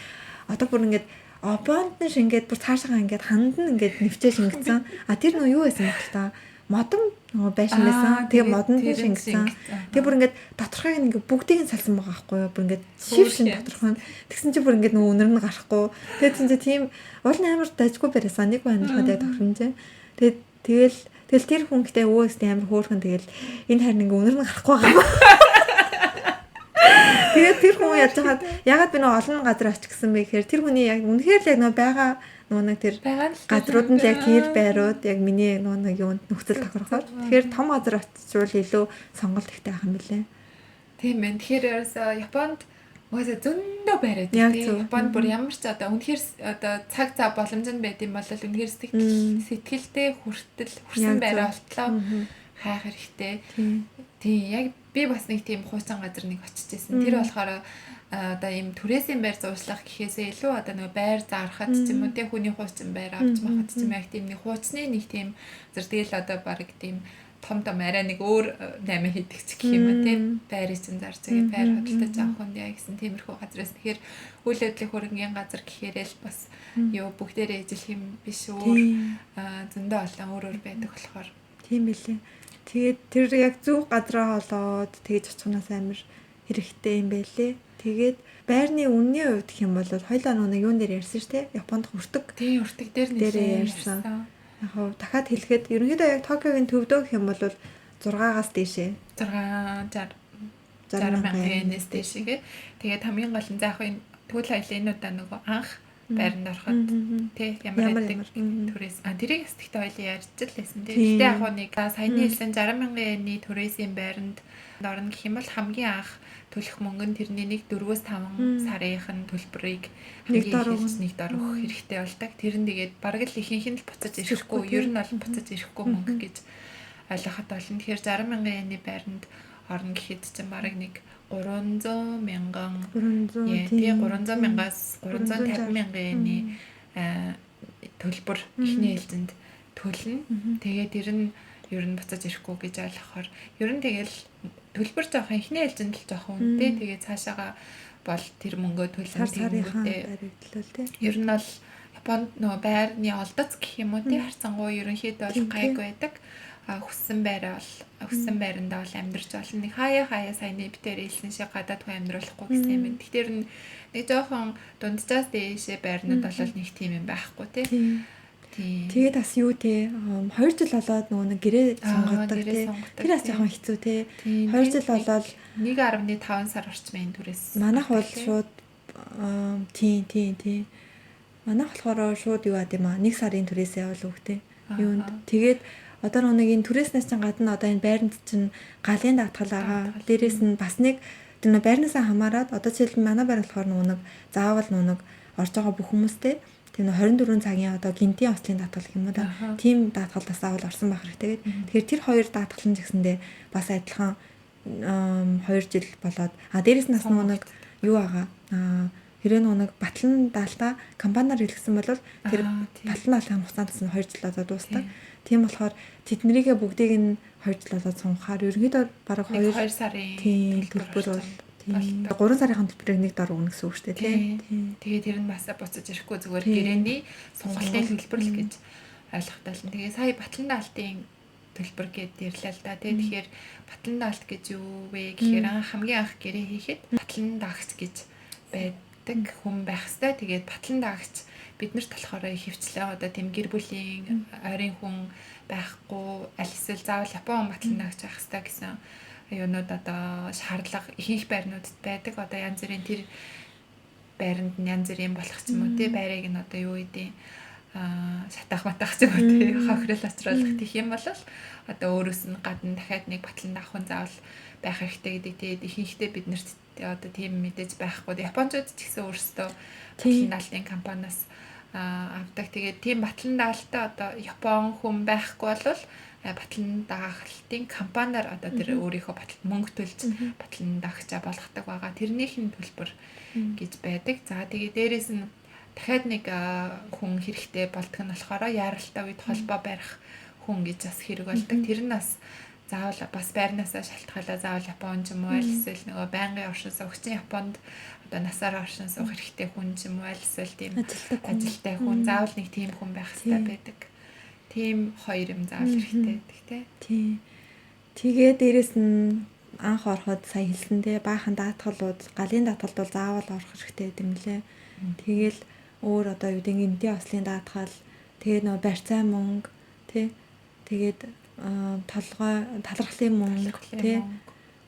одоо бүр ингээд обонд нь шингээд бүр цаашаа ингээд ханд нь ингээд нэвчээ шингэсэн. Тэр нөө юу байсан бэ та? Модон байшин байсан. Тэгээ модон нь шингэсэн. Тэгээ бүр ингээд доторхойг ингээд бүгдийг нь салсан байгаа байхгүй юу? Бүр ингээд шив шин доторхой. Тэгсэн чинь бүр ингээд нөө өнөр нь гарахгүй. Тэгээд тийм уул амар дажгүй барьсан. Нэг амьдрахад яг тохиромжээ. Тэгэл тэр хүн гэдэг өөстэй амар хөөрхөн тэгэл энэ харин ингээ өнөр нь гарахгүй байгаа. Тэгээд тэр хүн яаж хаад ягаад би нэг олон газар очих гэсэн бэ гэхээр тэр хүний яг үнэхээр л яг нөө байгаа нэг тэр газрууд нь л яг тэр байрууд яг миний нэг юунд нөхцөл тохирохоор тэгэхээр том газар очивол илүү сонголт ихтэй байх юм билээ. Тийм ээ. Тэгэхээр ерөөсөө Японд Угаасаа зөндөө байраад тийм. Японд бүр ямар ч одоо үнэхээр одоо цаг цаа боломж нь байд юм бол үнэхээр сэтгэлтэй хүрсэн байраа олтлоо хайх хэрэгтэй. Тийм яг би бас нэг тийм хуучин газар нэг очиж ирсэн. Тэр болохоор одоо ийм түрээсийн байр зуршлах гэхээсээ илүү одоо нэг байр зархад ч юм уу тийм хүний хуучин байр авч махад ч юм яг тийм нэг хуучны нэг тийм зэрэг тэгэл одоо баг тийм том арай нэг өөр 8 хийдэг ч гэх юм тийм байрыг чинь зарж байгаа байр хөдөлтөж авах хүн яа гэсэн тиймэрхүү газраас тэгэхээр үйл явдлын хөрөнгөний газар гэхээрээ л бас юу бүгдээрээ ижил хэм биш өөр зөндөө олон өөр байдаг болохоор тийм билээ. Тэгээд тэр яг зөв газраа олоод тэгж очихнаас амар хэрэгтэй юм байлээ. Тэгээд байрны үнний хувьд гэх юм бол хоёлаа нэг юун дээр ярьсан шүү дээ. Японд хүртэг. Тийм хүртэг дээр нэлээд ярьсан. Яг дахиад хэлэхэд ерөнхийдөө яг Токиогийн төвдөө гэх юм бол 6-аас дээшээ 60 мянган yen-ээс дээшээгээ. Тэгээд хамгийн гол нь заах энэ тэгвэл хоёлаа энэ удаа нөгөө анх байранд ороход тий ямар байдаг түрээс тэрийг эсдэгтэй хоёлаа ярьж л байсан тий. Гэтэ яг нэг саяны хэлсэн 60 мянган yen-ийн түрээсийн байранд орно гэх юм бол хамгийн анх төлөх мөнгө нь тэрний 1-4-5 сарын төлбөрийг нэг дор өгөх хэрэгтэй болдог. Тэр нь тэгээд бараг л ихэнх нь л буцаж ирэхгүй, ер нь бол буцаж ирэхгүй мөнгө гэж ойлгоход болно. Тэгэхээр 60 мянган yen-ийн байранд орно гэхэд чинь бараг нэг 300 мянган yen, 300 мянгаас 350 мянган yen-ийн төлбөр ихний ээлжинд төлнө. Тэгээд тэр нь ер нь буцаж ирэхгүй гэж ойлгохоор ер нь тэгэл төлбөр жоох ихний ээлжинд л жоох үнэтэй. Тэгээд цаашаага бол тэр мөнгөө төлнө тэгэнгүүтээ. Ер нь бол Японд нөгөө байрны олдоц гэх юм уу тий харцангуй ерөнхийдөө бол гайг байдаг. Хүссэн байрандаа бол амьдарч болно. Нэг хаяа саяны битээр хэлсэн шиг гадаад хүн амьдруулахгүй гэсэн юм байна. Тэгэхээр нэг жоохон дунджаас дээшээ байрнууд бол нэг тийм юм байхгүй тий. Тэгээд бас юу те 2 жил болоод нөгөө нэг гэрээ сонгодог те. Тэр бас жоохон хэцүү те. 2 жил болоод 1.5 сар орчмын түрээс. Манайх бол шууд тий. Манайх болохоор шууд юу яд юм аа 1 сарын түрээсээ бол үгтэй. Юунд тэгээд одоо нэг энэ түрээснээс чинь гадна одоо энэ байранд чинь галын даатгал байгаа. Дээрээс нь бас нэг тэр байрнаасаа хамаарат одоо жишээл манай байр болохоор нэг заавал нэг орж байгаа бүх хүмүүстэй тэр 24 цагийн одоо гинтийн ослын даатгал гэх юм уу да. Тим даатгалаас авал орсон байх хэрэгтэй. Тэгэхээр тэр хоёр даатгал нь гэсэндээ бас адилхан 2 жил болоод дээрээс нь бас нэг юу байгаа. Хэрэг нэг батлан даалтаа компаниар хэлгсэн бол тэр батлан даалтын хугацаанд нь 2 жил болоод дуустдаг. Тийм болохоор тэднэрийгээ бүгдийг нь 2 жил болоод сунгахаар ерөнхийдөө бараг 2 сарын төлбөр бол 3 сарын төлбөрийг нэг дор өгнө гэсэн үг шүү дээ тий. Тэгээд тэр нь бас буцаж ирэхгүй зүгээр гэрээний сонголтын төлбөр л гэж ойлгохтой л. Тэгээд сая батлан даалтын төлбөр гэдээ ирлээ л да тий. Тэгэхээр батлан даалт гэж юу вэ гэхээр хамгийн анх гэрээ хийхэд батлан даагч гэж байдаг хүн байх хэвээр. Тэгээд батлан даагч биднэрт болохоор хөвчлээ одоо тийм гэр бүлийн ойрын хүн байхгүй аль эсвэл заавал Япон батлан даагч байх хэвээр гэсэн юунууд одоо шаардлага ихэнх байрнуудад байдаг. Одоо янз бүрийн тэр байранд нь янз бүрийн болох ч юм уу тий байрыг нь одоо юу гэдэг шатаах матах ч юм уу тий хохирол очруулах гэх юм бол одоо өөрөөс нь гадна дахиад нэг батлан даах хүн заавал байх хэрэгтэй гэдэг тий ихэнхдээ биднэрт одоо тийм мэдээж байхгүй. Япончууд ч гэсэн өөрсдөө батлан даалтын компаниас авдаг. Тэгээд тийм батлан даалтаа одоо Япон хүн байхгүй бол батлан даалтын компаниар одоо тэр өөрийнхөө мөнгө төлж батлан даагчаа болгодог байгаа. Тэрнийх нь төлбөр гэж байдаг. За тэгээд дээрэс нь дахиад нэг хүн хэрэгтэй болдог нь болохоор яаралтай үед холбоо барих хүн гэж бас хэрэг болдог. Тэр нь бас заавал бас байрнаасаа шалтгаалаа заавал Япон ч юм уу эсвэл нөгөө байнгын оршин суугчийн Японд одоо насаараа оршин суух хэрэгтэй хүн ч юм уу эсвэл тийм ажилтай хүн заавал нэг тийм хүн байх хэрэгтэй байдаг. Тийм хоёр юм заавал хэрэгтэй байдаг тий. Тэгээ дээрэс нь анх ороход сая хэлсэндээ баахан даатгалууд галын даатгалд бол заавал орох хэрэгтэй гэдэг юм лээ. Тэгэл өөр одоо юу гэдэг гинтийн ослын даатгал тэгээ нөгөө барьцаа мөнгө тий. Тэгээд талархлын мөнгө тий.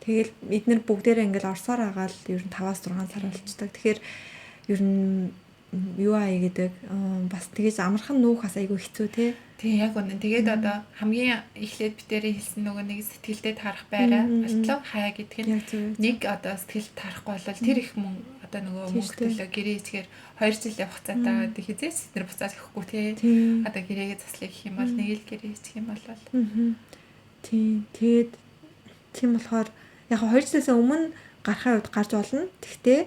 Тэгэл эдгээр бүгдээрээ ингээл орсоор байгаа л ер нь 5-6 сар болчдаг. Тэгэхээр ер нь юу гэдэг бас тэгэж амархан нүүх бас айгүй хэцүү тий. Тий яг үнэн. Тэгээд одоо хамгийн эхлээд битэрийн хэлсэн нөгөө нэг сэтгэлдээ таарах байраа алтлаа хаяа гэдэг нь нэг одоо сэтгэл таарахгүй бол тэр их мөнгө одоо нөгөө мөнгө төлөө гэрээ ихээр 2 жилийн хугацаатай одоо хизээс тэр буцаад өгөхгүй тий. Одоо гэрээгээ заслах гэх юм бол нэг л гэрээ хийх юм бол тий. Тэгээд тийм болохоор яг 2 жилээс өмнө гарахын үед гарч болно. Тэгтээ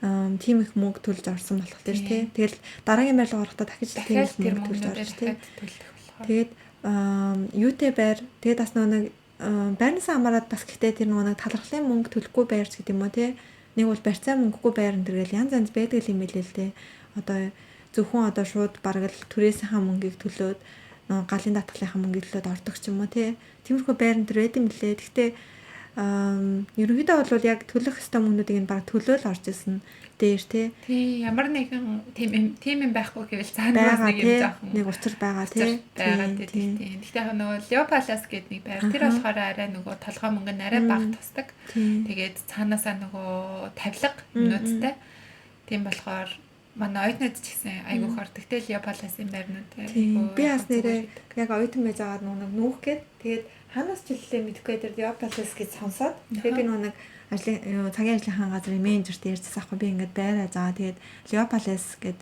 тийм их мөнгө төлж орсон болох тийм тий. Тэгэл дараагийн байрлал орохдоо дахиж тийм их мөнгө төлж орж тий. Тэгээд юутэй байр тэгээд бас нэг байрнасаа хамаарат бас гэхдээ тэр нэг талархлын мөнгө төлөхгүй байрч гэдэг юм уу тий. Нэг бол барьцаа мөнгөгүй байр энэ янз янз байдаг юм билээ л тий. Одоо зөвхөн одоо шууд бараг л түрээсийнхаа мөнгийг төлөөд галын даатгалынхаа мөнгийг төлөөд ордог ч юм уу тий. Тиймэрхүү байрн төр байд юм билээ. Гэхдээ ерөнхийдөө бол яг төлөх ёстой мөнгнүүдийг баг төлөөл орж исэн дээр тий. Ямар нэгэн тийм юм байхгүй гэвэл цаанаас нэг юм жоохон нэг учир байгаа тий. Гэхдээ нөгөө Leopalas гэдэг нэг байр тэр болохоор арай нөгөө толгой мөнгө нь арай бага тусдаг. Тэгээд цаанаасаа нөгөө тавилга юмнуудтай. Тийм болохоор манай оюутнууд ч гэсэн айгүйх ордог тий Leopalas-ын байрнууд. Би бас нэрээ яг оюутан байж байгаа нэг нүүх гээд тэгээд ханаас ч хэллээ мэдхгүй дээр Leopalas гэж сонсоод тэгээд би нэг цагийн ажлынхаа газрын менежерт ярьчихсан аахгүй би ингээд байраа заа тэгээд Leopalas гэд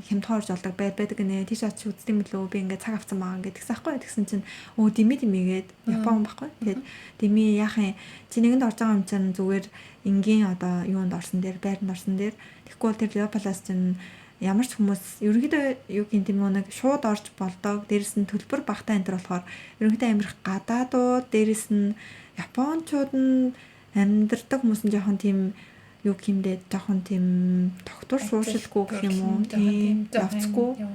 хямдхан орж олдог байр байдаг нэ тийш очиж үздэг юм лөө би ингээд цаг авсан байгаа гэдгийгсэн аахгүй тэгсэн чинь димигээд Япон байхгүй тэгээд дими яахын чи нэгэнд орж байгаа юм чинь зүгээр энгийн одоо юунд орсон дээр байранд орсон дээр тэгэхгүй бол тэр Leopalas чинь ямар ч хүмүүс ерөнхийдөө юу гин тийм нэг шууд орж болдог дээрэс нь төлбөр багтаа энэ төр болохоор ерөнхийдөө амирх гадаадууд дээрэс нь Япончууд нь амьдардаг хүмүүс нь жоохон тийм юу гэмдээ жоохон тийм тогтвор шууршилгүй гэх юм уу тийм явцгүй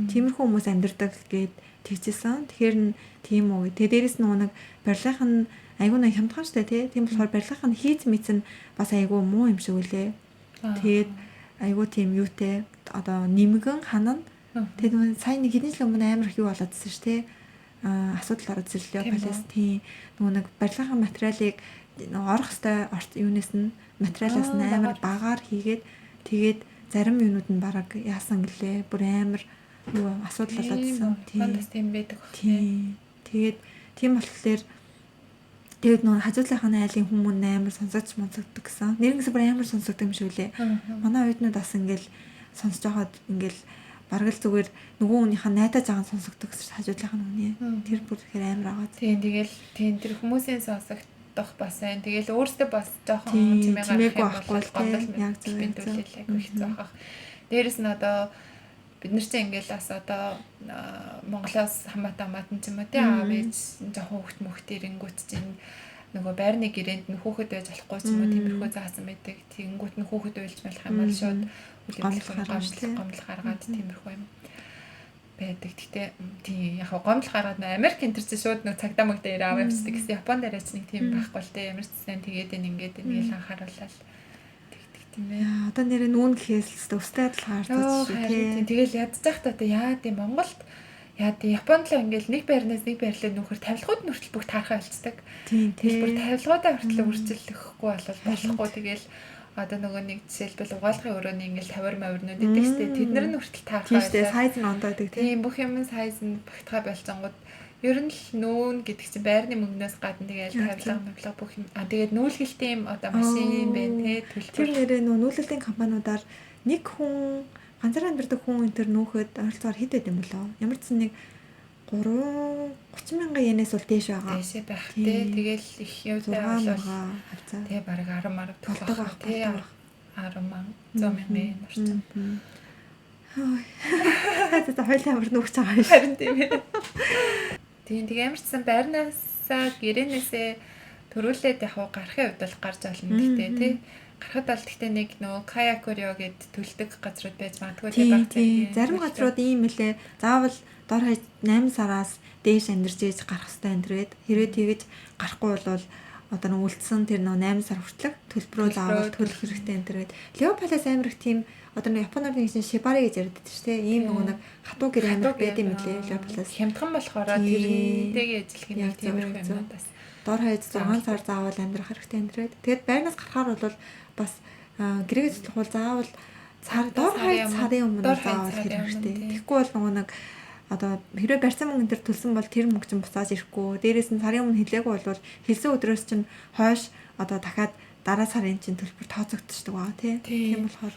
тиймэрхүү хүмүүс амьдардаг гэд тэгжсэн. Тэгэхээр нь тийм үү. Тэгээ дээрэс нь нэг барилгынх нь айгүй нэг хямдхан штэ тий. Тийм болохоор барилгынх нь хийц мэдсэн бас айгүй муу юм шиг үлээ. Тэгээд айгүй тийм юутэй одоо нэмгэн ханаа Тэгээд нөгөө сайн нэг хэдэн жил өмнө амар их юу болоодсэн шүү дээ. Асуудал ороод ирлээ Палестин. Нөгөө нэг барилгын материалыг орох хэвээр юунаас нь материалаас нь амар багаар хийгээд тэгээд зарим юунууд нь бараг яасан гэлээ. Бүр амар юу асуудал болоод ирсэн. Тийм байдаг баг. Тэгээд тийм болохоор тэгээд нөгөө хажуудлынхаа айлын хүмүүс амар сонсогч монцогддог гэсэн. Нэрнээс бүр амар сонсогддог юм шиг үлээ. Манай оюутнууд бас ингээл сонсож байгаад ингээл бараг л зүгээр нөгөө хүнийхээ найдаж байгаа сонсогддог гэсэн хажуудлынхаа нүний. Тэр бүр ихэр амар байгаа. Тийм тэгэл тийм тэр хүмүүсийн сонсогдох бас байна. Тэгэл өөртөө бас жоохон чимээ гарах юм бол гомдол яг зөв бинтүүлэлээ гэх зөөхөх. Дээрэс нь одоо бид нар чинь ингээл бас одоо Монголоос хамаатан ч юм уу тий аав ээж жоохон хөвгт мөхт ирэнгүүт чинь нөгөө байрны гэрээнд нь хүүхэд байж болохгүй ч юм уу тиймэрхүү заасан байдаг. Тэгэнгүүт нь хүүхэд уйлж болох юм бол шууд гомдол гаргаад тиймэрхүү юм байдаг. Гэхдээ тийм яг гомдол гаргаад Америк энэ чинь шууд нөгөө цагдаа мөгдөө ирээ аваа явцдаг гэсэн. Японд арайч нэг тийм байхгүй л дээ. Ямар ч сайн тэгээд ингээд ингээл анхааруулаад тийм ээ. Одоо нэрээ нүүн гэхээс өстэй адил хаардаг шүү тий. Тэгэл ядчих та яа тийм Монголд яа тийм Японд л ингээл нэг байрнаас нэг байрлал нөхөр тавилгууд нь хүртэл бүх таархаа болцдог. Тэгэл бүр тавилгуудаа хүртэл үржилэхгүй болохгүй тэгэл одоо нөгөө нэг жишээлбэл угаалгын өрөөний ингээл тавир мавирнууд идэг штэ тэд нар нь хүртэл таархаа. Тийм штэ сайз нь ондоодаг тийм бүх юм сайз нь багтгаа болцонгууд ер нь л нүүн гэдэг чинь байрны мөнгнөөс гадна тэгээд тавилга бүх юм. Тэгээд нүүлгэлтийн юм одоо машин байна те төлбөр. Тэр нэрээ нүүлгэлтийн компаниудаар нэг хүн ганцаараа амьдардаг хүн энэ төр нүүхэд ойролцоогоор хэд байд юм болоо. Ямар ч нэг 30 мянган янаас бол дээш байгаа. Дээшээ байх те. Тэгэл их юутай болоо. Тэгээ бараг 10 марга төлөх те 10 мянган 100 мянган орчим. За хоёул амар нүүгч байгаа юм. Харин тийм ээ. Тэгээ ямарчсан байрнаасаа гэрээнээсээ төрүүлээд яг гарахын хувьд бол гарч олно гэхдээ тий гарахад бол гэхдээ нэг нөө каякорио гэд төлдөг газрууд байж магадгүй тий баг тий зарим газрууд ийм мэлээ заавал дор хаяж 8 сараас дээш амьдарч ийж гарах хэрэгтэй энэ хэрвээ тэгэж гарахгүй бол одоо нэг үлдсэн тэр нөө 8 сар хүртэлх төлбөрөө заавал төлөх хэрэгтэй энэ гээд Леопалас амир их тийм одоо нэг Японоор нэг шибари гэж яриад байдаг шүү дээ. Ийм нөгөө нэг хатуу гэр амир байд юм лээ Леопалас. Хямдхан болохоор тэрнтэйгээ ажиллах юм тиймэрхүү юм бас. Дор хаяж 6 сар заавал амьдрах хэрэгтэй энэ. Тэгээд байрнаас гарахаар бол бас гэрээгээ цуцлах бол заавал дор хаяж сарын өмнө заавал хэрэгтэй. Тэгэхгүй бол нөгөө нэг одоо хэрвээ барьсан мөнгө дээр төлсөн бол тэр мөнгө чинь буцааж ирэхгүй. Дээрээс нь сарын өмнө хэлээгүй бол хэлсэн өдрөөс чинь хойш одоо дахиад дараа сарын чинь төлбөр тооцогдчихдаг баа тийм болохоор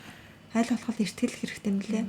аль болох эртгэлэх хэрэгтэй юм лээ.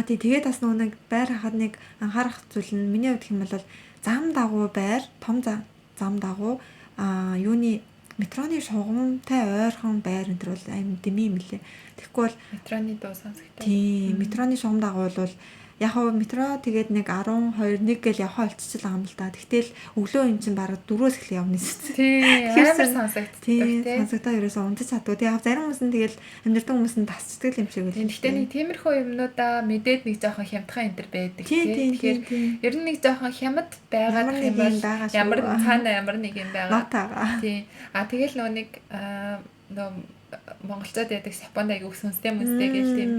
Тэгээд бас нэг байр хахад нэг анхаарах зүйл нь миний хувьд хэм бол зам дагуу байр, том зам дагуу юуны метроны шугамтай ойрхон байр энэ төр бол аим дэми юм лээ. Тэгэхгүй бол метроны дуу сонсогддог. Тийм, метроны шугам дагуу бол яг хөө метро тэгээд нэг 12 1 гэл явхаа олчихлаа юм л да. Тэгтэл өглөө юм чинь бараг 4-өөс эхлэх явна шүү дээ. Тийм, амар сонсогддог тийм. Сонсогдоо ерөөсөө унтаж чаддаг. Тэгээд зарим хүмүүс нь тэгэл амьдрал хүмүүс нь тасчдаг юм шиг үл. Гэхдээ нэг тиймэрхүү юмнуудаа мэдээд нэг жоохон хямдхан энэ төр байдаг тийм. Тэгэхээр ер нь нэг жоохон хямд байгаад юм бол ямар цаана ямар нэг юм байгаа. Тийм. Тэгэл нөгөө нэг монголчууд яадаг Японд аяг өсөнстэй хүмүүстэй гэл тийм.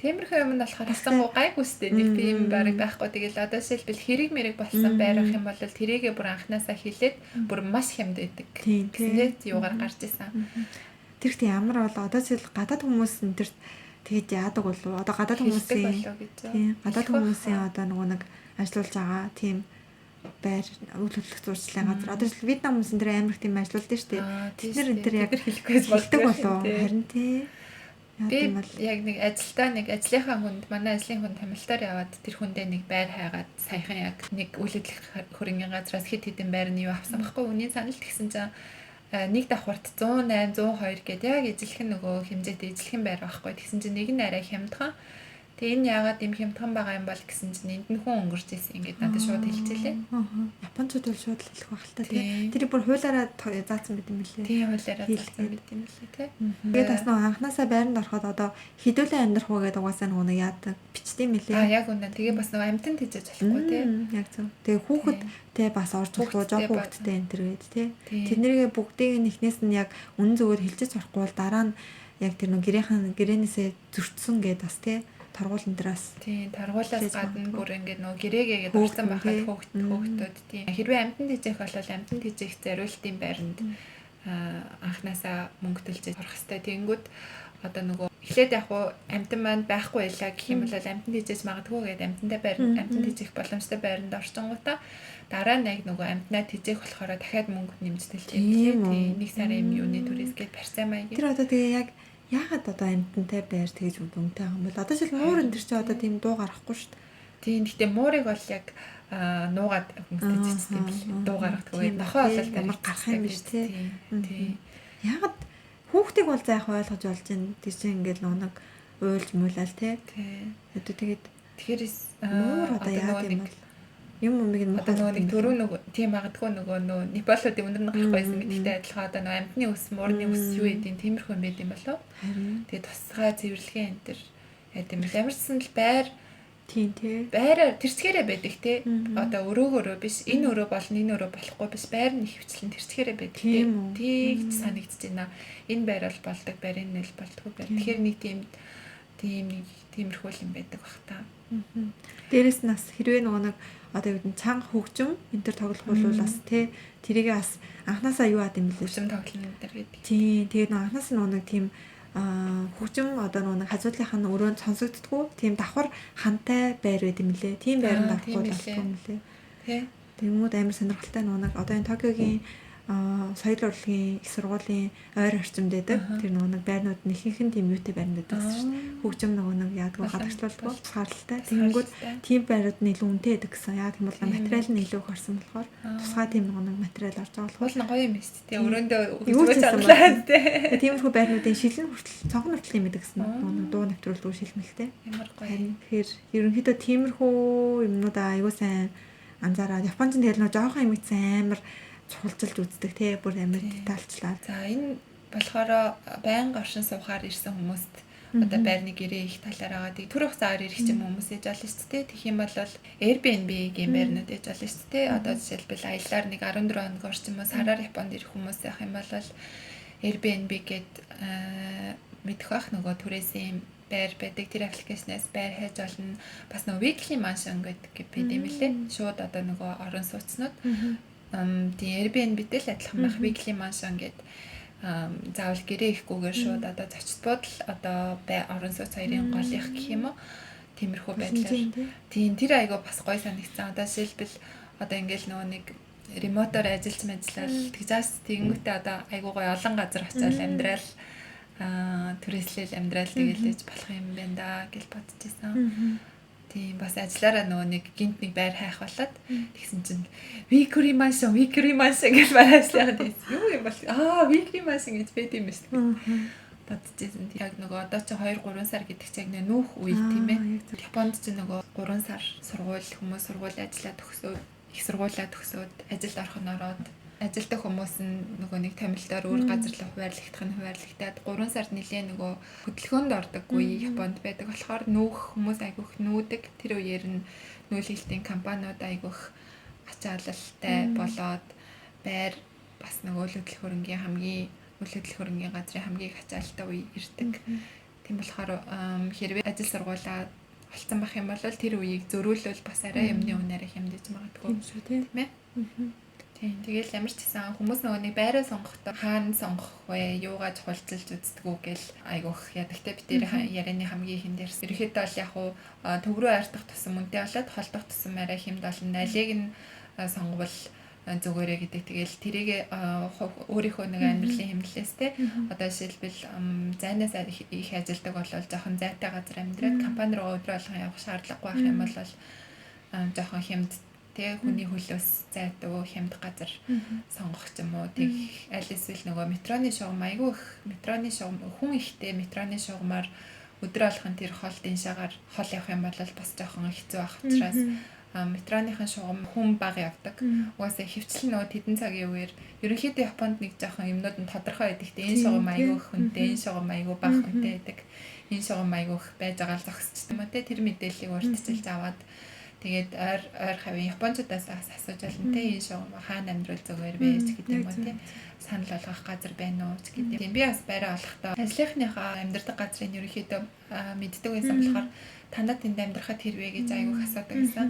Тиймэрхүү юм нь болохоор хасангу гайгүй сте нэг тийм барыг байхгүй. Тэгэл одоо жишээлбэл хэрэг мэрэг болсон байрах юм бол тэрийгээ бүр анханасаа хилээд бүр маш хямд байдаг. Тэгээд юугаар гарч исэн. Тэр ихтэй ямар бол одоо жишээл гадаад хүмүүс энэ төр тэгээд яадаг болов. Одоо гадаад хүмүүсийн одоо нөгөө нэг ажиллаулж байгаа тийм байр үйл хөдлөх зуршлын газар. Одоо жишээл Вьетнам хүмүүс энэ төр амар их тийм ажиллаулдаг шүү дээ. Тэд нар энэ төр яг хэлэхгүй болов. Харин тий би яг нэг ажлынхаа хүнд манай ажлын хүнд хамилтаар яваад тэр хүндээ нэг байр хайгаад саяхан яг нэг үйл хөдлөх хөрөнгөний газраас хэд хэдэн байр нь юу авсан байхгүй үнийн санал тэгсэн чинь нэг давхарт 108 102 гэдэг яг эзлэх нөгөө хэмжээтэй эзлэх байр байхгүй тэгсэн чинь нэг нь арай хямдхан тэгээ энэ яагаад юм хямдхан байгаа юм бол гэсэн чинь энд нь хүн өнгөрч ирсэн ингээд надад шууд хэлчихлээ. Япончууд бол шууд хэлэх байх л та тий. Тэр бүр хуулаараа заасан байт юм билээ. Тий хуулаараа заасан байт юм билээ тий. Тэгээд бас нөгөө анханасаа байранд ороход одоо хідүүлэн амьдрах уу гэдэг угаасаа нөгөө яадаг бичдэг юм билээ. Яг үнэ. Тэгээ бас нөгөө амтан тийжэж болохгүй тий. Яг зөв. Тэгээ хүүхэд тэ бас орж болохгүй жоо хүүхэдтэй энэ төр гээд тий. Тэднэргээ бүгдийг нь эхнээс нь яг үнэн зөвөөр хэлж сурахгүй бол дараа нь яг тэр нөгөө гэрээнээсээ зөрчсөн гэдээ бас тий торгуулийн дээрээс. Тийм, торгуулаас гадна бүр ингээд нөгөө гэрээгээд орсон байхад хөөхтүүд тийм. Хэрвээ амьтанд хижээх бол амьтанд хижээх зориултын байранд анханасаа мөнгө төлж орох хэрэгтэй. Тэнгүүд одоо нөгөө эхлээд яг уу амьтан маань байхгүй байлаа гэх юм бол амьтанд хижээж магадгүй гэдэг амьтандаа байранд амьтанд хижээх боломжтой байранд орчингуудаа дараа нь яг нөгөө амьтнаа хижээх болохоор дахиад мөнгө нэмждэл тийм. Нэг сарын юуны түрээс гээд барьцаа маяг. Тэр одоо тэгээ яг яагаад одоо амьтантай байр тэгж үнэтэй байгаа юм бол одоо жишээл муур энэ чи одоо тийм дуу гарахгүй шүү дээ. Тийм. Гэтэ муурыг бол яг нуугаад хүмүүстэй зичтэй бил дуу гаргадаг. Нохоо болол ямар гарах юм биш тий. Тийм. Яагаад хүүхдийг бол заах ойлгож болж байна. Тэр чинь ингээд нэг уйлж муулаад тий. Одоо тэгээд тэгэхээр муур одоо яа гэм бол юм нэг одоо нөгөө нэг төрөө нөгөө тийм магадгүй нөгөө Непалуудын өндөр нь гарахгүй байсан гэдэгтэй адилхан одоо нөгөө амьтны ус муурны ус юу гэдэг тиймэрхүү юм байт юм болов. Тэгээд тусгай цэвэрлэгээ энэ төр яа гэм бэл ямарчсан л байр тийм тий. Байраа тэрцгээрээ байдаг тий. Одоо өрөөгөөрөө биш энэ өрөө болно энэ өрөө болохгүй биш байр нь хөвчлэн тэрцгээрээ байдаг тий. Тийгч санагдаж байна. Энэ байр бол болдог байр энэ л болдгүй байр. Тэгэхээр нэг тиймэрхүү юм байдаг бах та. Дээрээс нас хэрвээ нөгөө нэг одоо юу гэдэг цанга хөгжим энэ төр тоглох бол бас тий тэрийгээ бас анханасаа юу ад юм бэлээ. Хөгжим тоглоно энэ төр гэдэг. Тий тэгээд анханаас нөгөө нэг тийм хөгжим одоо нөгөө хажуудлынх нь өрөөнд сонсогддгүү тийм давхар хантай байр байд юм лээ. Тийм байранд авахгүй болохгүй юм лээ. Тий. Тэгмүүд амар сонирхолтой нөгөө одоо энэ Токиогийн соёл урлагийн их сургуулийн ойр орчимд байдаг. Тэр нөгөө байрнууд нь ихэнх нь тийм юутай байрнууд байсан шүү дээ. Хөгжим нөгөө яадгүй гадагшлуулдаг шаардлагатай. Тэнгүүд тийм байрууд нь илүү үнэтэй байдаг гэсэн. Яг тийм бол материал нь илүү их орсон болохоор тусгай тийм нөгөө материал орж байгаа болохоор гоё юм шүү дээ. Өрөөндөө өгч чадлаа тий. Тиймэрхүү байрнуудын шилэн хүртэл цонхон хүртэл юм байдаг гэсэн. Нөгөө дуу нэвтрүүлдэг шилмэлтэй. Ямар гоё. Тэгэхээр ерөнхийдөө тиймэрхүү юмнуудаа аягүй сайн анзаараад Японч тэгэл нөгөө жоохон юм ийцэн амар чухалчилж үздэг тий бүр амар детальчлаа. За энэ болохоор байнга оршин суухаар ирсэн хүмүүст одоо байрны гэрээ их талаар агаад түр хугацаагаар ирэх юм хүмүүс ээж олно шүү дээ. Тэгэх юм бол Airbnb гэм байрнууд ээж олно шүү дээ. Одоо жишээлбэл аяллаар нэг 14 хоног орчимоос хараар Японд ирэх хүмүүс байх юм бол Airbnb гэд мэдэх бах нөгөө түрээсийн байр байдаг. Тэр аппликейшнээс байр хайж олно. Бас нөгөө weekly mansion гэдэг байд юм лээ. Шууд одоо нөгөө орон сууцнууд тийм Airbnb-тэй л адилхан байх weekly mansion гэд заавал гэрээ ихгүйгээр шууд одоо зочдбод л одоо орон сууц хоёрын голынх гэх юм уу тиймэрхүү байдлаар тийм тэр айгаа бас гоё санагдсан. Одоо жишээлбэл одоо ингээл нөгөө нэг ремотоор ажиллаж мэдлэл тэгжээс тэгэнгүүтээ одоо айгуу гоё олон газар очиад амьдрал түрээслэл амьдрал тэгэлж болох юм байна да гэж бодчихсон. Тийм бас ажиллаараа нөгөө нэг гинт нэг байр хайх болоод тэгсэн чинь weekly mansion гэж барайслаад байсан. Юу юм бол weekly mansion гэж байт юм биш үү? Бодчихсон. Яг нөгөө одоо чи 2-3 сар гэдэг чинь яг нүүх үе тийм ээ. Японд чи нөгөө 3 сар хүмүүс сургууль ажиллаад төгсөөд их сургуулаа төгсөөд ажилд орох нь ороод ажилтдаг хүмүүс нь нөгөө нэг тамилтаар өөр газар руу хуваарлагдах нь хуваарлагдаад 3 сард нэлээ нөгөө хөдөлгөөнд ордоггүй Японд байдаг болохоор нүүх хүмүүс айгүйх нүүдэг. Тэр үеэр нь нүүлэлтийн компаниуд айгүйх ачаалалтай болоод байр бас нөгөө үйл хөдлөх хөрөнгийн газрын хамгийн их ачаалалтай үе ирдэг. Тийм болохоор хэрвээ ажил сургуулаа олцсон байх юм бол тэр үеийг зөрүүлвэл бас арай юмны үнээр хямдаж магадгүй тийм ээ. Тийм. Тэгэл ямар ч гэсэн хүмүүс нөгөө нэг байраа сонгохдоо хаана сонгох вэ? Юугаа чухалчилж үздэг үү гэл айгуух ядагтай бид нэр ярианы хамгийн ихэнд ярьсан. Ерөнхийдөө бол яг хуу төгрөө ойртох тусам үнэтэй болоод холдох тусам арай хямд болно. Алийг нь сонгвол зүгээрээ гэдэг. Тэгэл тэрийг өөрийнхөө нэг амьдралын хэмнэлээс те одоо жишээлбэл зайнаас их ажилдаг болол жоохон зайтай газар амьдраад компани руу өдрө болгон явах шаардлагагүй байх юм бол жоохон хямд тэг хүний хөлөөс зайдуу хямд газар сонгох юм уу тэг аль эсвэл нөгөө метроны шугам айгүй их метроны шугам хүн ихтэй метроны шугамаар өдрө болгон тэр холдын шагаар хол явах юм бол бас жоохон хэцүү байх учраас метроныхын шугам хүн бага явдаг. Угаасаа хөвчлэн нөгөө тэдэн цагийн үеэр ерөнхийдөө Японд нэг жоохон юмнууд нь тодорхой байдаг. Энэ шугам айгүй хүнтэй, энэ шугам айгүй бага хүнтэй байдаг. Энэ шугам айгүй байж байгаа л зогсчих юм уу те тэр мэдээллийг урьдчилж аваад тэгээд ойр хавийн Япончуудаас асууж байна те энэ шугам хаана амьдрал зүгээр вэ гэдэг юм уу те санал болгох газар байна уу гэдэг. Тийм би бас байраа олохдоо ажлынхныхаа амьдардаг газрын ерөнхийдөө мэддэг байсан болохоор танад энд амьдрахад хэрвээ гэж аягүй асуудаг гэсэн.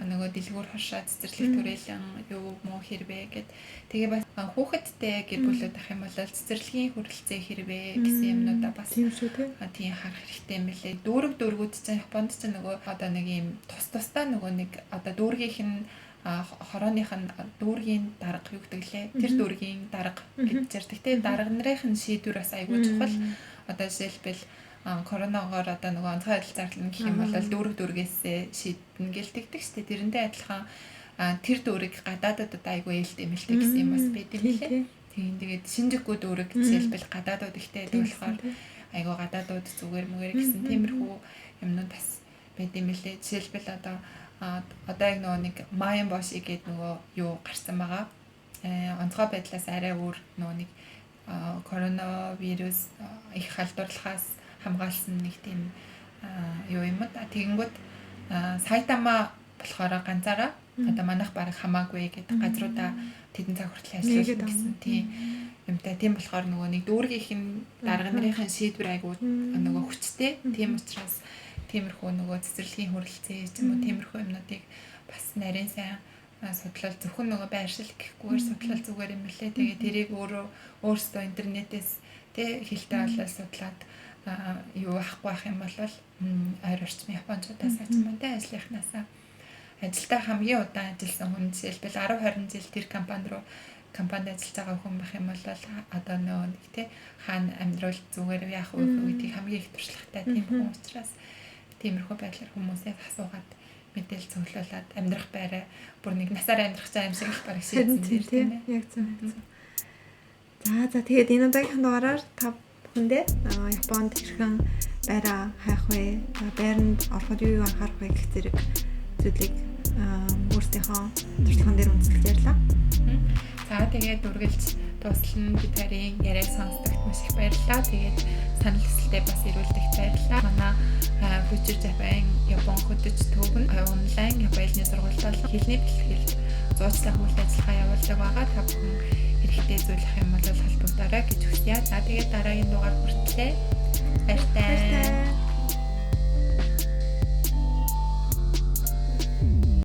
Нөгөө дэлгүүр хуршаа цэцэрлэг түрээлэн юу муу хэрвээ гэд. Тэгээ бас хүүхэдтэй гэр бүлүүд ах юм бол цэцэрлэгийн хүрэлцээ хэрвээ гэсэн юмнуудаа бас тийм шүү тийм харах хэрэгтэй юм билээ. Дүүрэг чинь Японд чинь нөгөө одоо нэг юм тусдаа нөгөө нэг одоо дүүргийнх нь хорооных нь дүүргийн дарга юу гэдэг лээ. Тэр дүүргийн дарга гэж ярьдаг. Тэгээ дарга нарын шийдвэр бас аягүй чухал. Одоо жишээлбэл коронавигоор одоо нөгөө онцгой адил зарлал гэх юм бол дүүргээс шийднэ гэлдэгдэг шүү дээ. Тэрнтэй адилхан тэр дүүрэг гадаадад айгүй ээлтэй мэлтэй гэсэн юм бас байт юм лээ. Тэгээд Шинжикгүй дүүрэг жишээлбэл гадаадууд ихтэй байдаг болохоор айгүй гадаадууд зүгээр мүгээр гэсэн тиймэрхүү юмнууд бас байт юм лээ. Жишээлбэл одоо яг нөгөө нэг Майен Боши гэдэг нөгөө юу гарсан байгаа. Онцгой байдлаас арай өөр нөгөө нэг коронавирус их халдварлахаас хамгаалсан нэг тийм юу юм да. Тэгэнгүүт Сайтама болохоор ганцаараа одоо манайх бараг хамаагүй гэдэг газруудаа тэдэн цаг хүртэл ажиллуулсан гэсэн тийм юмтай. Тийм болохоор нөгөө нэг дүүргийнх нь дарга нарын шийдвэр айгуу нөгөө хүчтэй. Тийм учраас тиймэрхүү нөгөө цэцэрлэгийн хүрэлцээ ч юм уу тиймэрхүү юмнуудыг бас нарийн сайн судлал зөвхөн нөгөө байршил гэхгүйгээр судлал зүгээр юм лээ. Тэгээ тэрийг өөрөөсөө интернетээс хэлтэй болоод судлаад юу ахгүй байх юм бол ойр орчмын японочдоос ачмантай ажлынхнаасаа ажилдаа хамгийн удаан ажилласан хүн жишээлбэл 10-20 жил тэр компанид ажиллаж байгаа хүн байх юм бол одоо нөгөө нэг тий хаана амьдрал зүгээр яах вэ гэдгийг хамгийн их туршлагатай тийм хүн учраас тиймэрхүү байдлаар хүмүүсээс асуугаад мэдээл цуглуулад амьдрах байраа бүр нэг насаар амьдрах цаа юм шиг л бараг шийдсэн тийм ээ. Яг зөв. За тэгээд энэ удаагийн дугаараар та бүхэндээ Японд хэрхэн байраа хайх вэ? Байранд ороход юу анхаарах вэ гэх зэрэг зүйлийг өөрсдийнхөө туршлаган дээр үндэслэж ярьлаа. За тэгээд үргэлж дуслан гитарын яриаг сонсдогт маш их баярлалаа. Тэгээд санал хүсэлтээ бас ирүүлдэгт баярлалаа. Манай Future Japan Япон хөтөч төвөнд онлайн Японы сургуультай хэлний бэлтгэл зуучлах үйл ажиллагаа явуулдаг байгаа. Та бүхэн хэрэгтэй зүйлэх юм бол холбогдорой гэж хүсье. За тэгээд дараагийн дугаар хүртлээ. Баяртай.